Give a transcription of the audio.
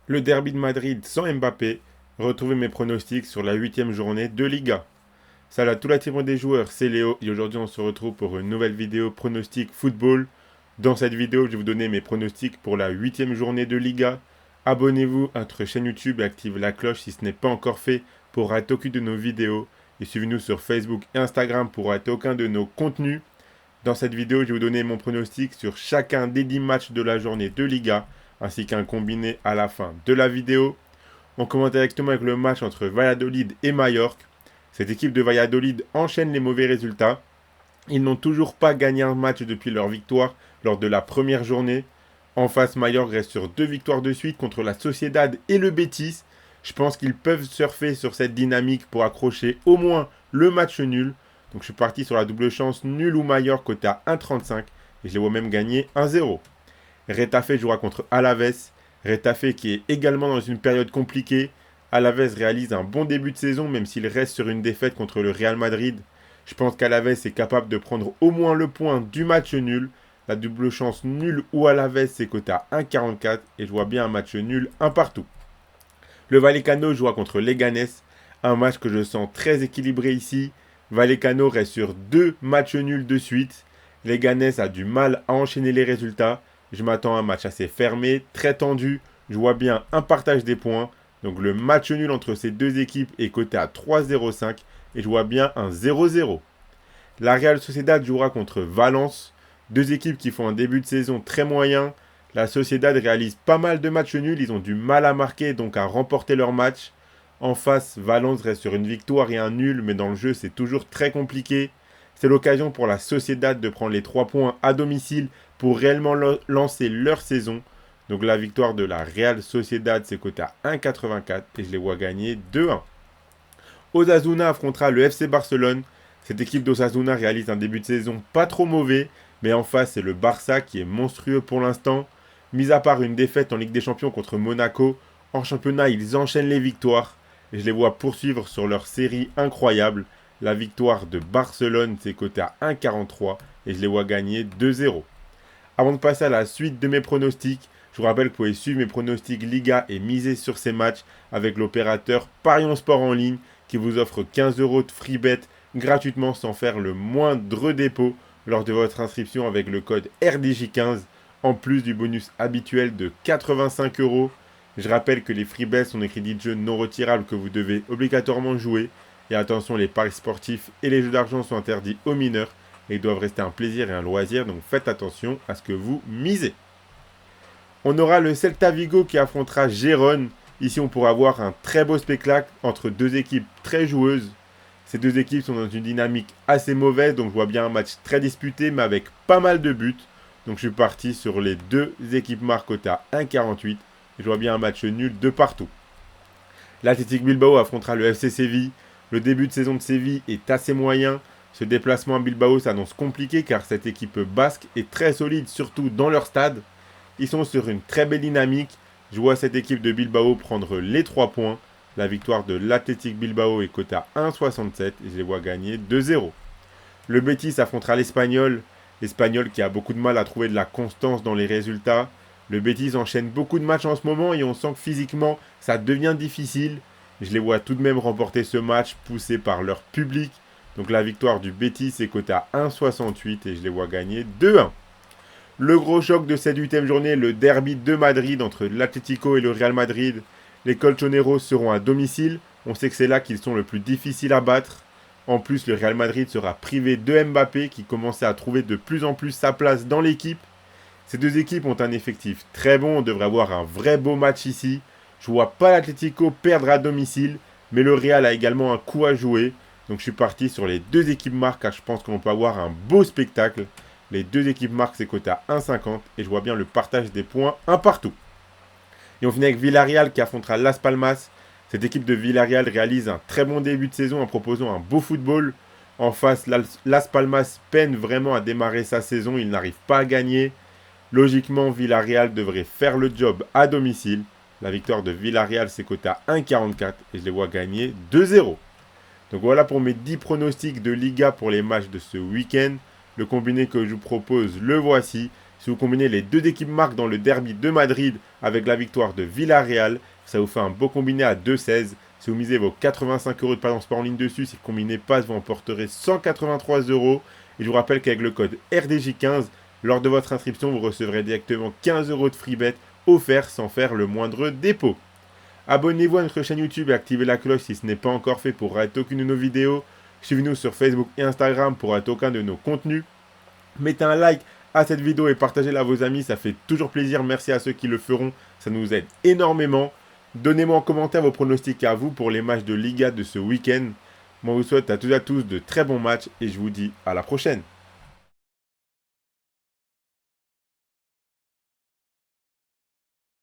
Le derby de Madrid sans Mbappé, retrouvez mes pronostics sur la huitième journée de Liga. Salut à tout la team des joueurs, c'est Léo et aujourd'hui on se retrouve pour une nouvelle vidéo pronostic football. Dans cette vidéo, je vais vous donner mes pronostics pour la huitième journée de Liga. Abonnez-vous à notre chaîne YouTube et activez la cloche si ce n'est pas encore fait pour rater aucune de nos vidéos. Et suivez-nous sur Facebook et Instagram pour rater aucun de nos contenus. Dans cette vidéo, je vais vous donner mon pronostic sur chacun des 10 matchs de la journée de Liga, ainsi qu'un combiné à la fin de la vidéo. On commence directement avec le match entre Valladolid et Mallorca. Cette équipe de Valladolid enchaîne les mauvais résultats. Ils n'ont toujours pas gagné un match depuis leur victoire lors de la première journée. En face, Mallorca reste sur 2 victoires de suite contre la Sociedad et le Betis. Je pense qu'ils peuvent surfer sur cette dynamique pour accrocher au moins le match nul. Donc je suis parti sur la double chance nul ou Mallorca côté à 1,35 et je les vois même gagner 1-0. Retafe jouera contre Alaves. Retafe qui est également dans une période compliquée. Alaves réalise un bon début de saison même s'il reste sur une défaite contre le Real Madrid. Je pense qu'Alaves est capable de prendre au moins le point du match nul. La double chance nul ou Alaves c'est coté à 1,44 et je vois bien un match nul, un partout. Le Vallecano jouera contre Leganés, un match que je sens très équilibré ici. Vallecano reste sur 2 matchs nuls de suite. Leganés a du mal à enchaîner les résultats. Je m'attends à un match assez fermé, très tendu. Je vois bien un partage des points. Donc le match nul entre ces deux équipes est coté à 3,05 et je vois bien un 0-0. La Real Sociedad jouera contre Valence. Deux équipes qui font un début de saison très moyen. La Sociedad réalise pas mal de matchs nuls. Ils ont du mal à marquer, donc à remporter leur match. En face, Valence reste sur une victoire et un nul, mais dans le jeu, c'est toujours très compliqué. C'est l'occasion pour la Sociedad de prendre les 3 points à domicile pour réellement lancer leur saison. Donc la victoire de la Real Sociedad, c'est coté à 1,84 et je les vois gagner 2-1. Osasuna affrontera le FC Barcelone. Cette équipe d'Osasuna réalise un début de saison pas trop mauvais, mais en face, c'est le Barça qui est monstrueux pour l'instant. Mis à part une défaite en Ligue des Champions contre Monaco, en championnat, ils enchaînent les victoires. Et je les vois poursuivre sur leur série incroyable. La victoire de Barcelone, c'est coté à 1,43 et je les vois gagner 2-0. Avant de passer à la suite de mes pronostics, je vous rappelle que vous pouvez suivre mes pronostics Liga et miser sur ces matchs avec l'opérateur Parion Sport en ligne qui vous offre 15 € de free bet gratuitement sans faire le moindre dépôt lors de votre inscription avec le code RDJ15 en plus du bonus habituel de 85 €. Je rappelle que les free bets sont des crédits de jeu non retirables que vous devez obligatoirement jouer. Et attention, les paris sportifs et les jeux d'argent sont interdits aux mineurs et doivent rester un plaisir et un loisir, donc faites attention à ce que vous misez. On aura le Celta Vigo qui affrontera Gérone. Ici, on pourra avoir un très beau spectacle entre deux équipes très joueuses. Ces deux équipes sont dans une dynamique assez mauvaise, donc je vois bien un match très disputé, mais avec pas mal de buts. Donc je suis parti sur les deux équipes marquées à 1,48. Je vois bien un match nul de partout. L'Athletic Bilbao affrontera le FC Séville. Le début de saison de Séville est assez moyen. Ce déplacement à Bilbao s'annonce compliqué car cette équipe basque est très solide, surtout dans leur stade. Ils sont sur une très belle dynamique. Je vois cette équipe de Bilbao prendre les 3 points. La victoire de l'Athletic Bilbao est cotée à 1,67 et je les vois gagner 2-0. Le Betis affrontera l'Espagnol. L'Espagnol qui a beaucoup de mal à trouver de la constance dans les résultats. Le Betis enchaîne beaucoup de matchs en ce moment et on sent que physiquement ça devient difficile. Je les vois tout de même remporter ce match poussé par leur public. Donc la victoire du Betis est cotée à 1,68 et je les vois gagner 2-1. Le gros choc de cette 8e journée, le derby de Madrid entre l'Atlético et le Real Madrid. Les Colchoneros seront à domicile. On sait que c'est là qu'ils sont le plus difficiles à battre. En plus, le Real Madrid sera privé de Mbappé qui commençait à trouver de plus en plus sa place dans l'équipe. Ces deux équipes ont un effectif très bon, on devrait avoir un vrai beau match ici. Je vois pas l'Atlético perdre à domicile, mais le Real a également un coup à jouer. Donc je suis parti sur les deux équipes marques car je pense qu'on peut avoir un beau spectacle. Les deux équipes marques c'est coté à 1,50 et je vois bien le partage des points un partout. Et on finit avec Villarreal qui affrontera Las Palmas. Cette équipe de Villarreal réalise un très bon début de saison en proposant un beau football. En face, Las Palmas peine vraiment à démarrer sa saison, il n'arrive pas à gagner. Logiquement, Villarreal devrait faire le job à domicile. La victoire de Villarreal, c'est coté à 1,44 et je les vois gagner 2-0. Donc voilà pour mes 10 pronostics de Liga pour les matchs de ce week-end. Le combiné que je vous propose, le voici. Si vous combinez les deux équipes marques dans le derby de Madrid avec la victoire de Villarreal, ça vous fait un beau combiné à 2,16. Si vous misez vos 85 € de Parions Sport en ligne dessus, si le combiné passe, vous emporterez 183 €. Et je vous rappelle qu'avec le code RDJ15, lors de votre inscription, vous recevrez directement 15 € de free bet offerts sans faire le moindre dépôt. Abonnez-vous à notre chaîne YouTube et activez la cloche si ce n'est pas encore fait pour rater aucune de nos vidéos. Suivez-nous sur Facebook et Instagram pour rater aucun de nos contenus. Mettez un like à cette vidéo et partagez-la à vos amis, ça fait toujours plaisir. Merci à ceux qui le feront, ça nous aide énormément. Donnez-moi en commentaire vos pronostics à vous pour les matchs de Liga de ce week-end. Moi, je vous souhaite à toutes et à tous de très bons matchs et je vous dis à la prochaine.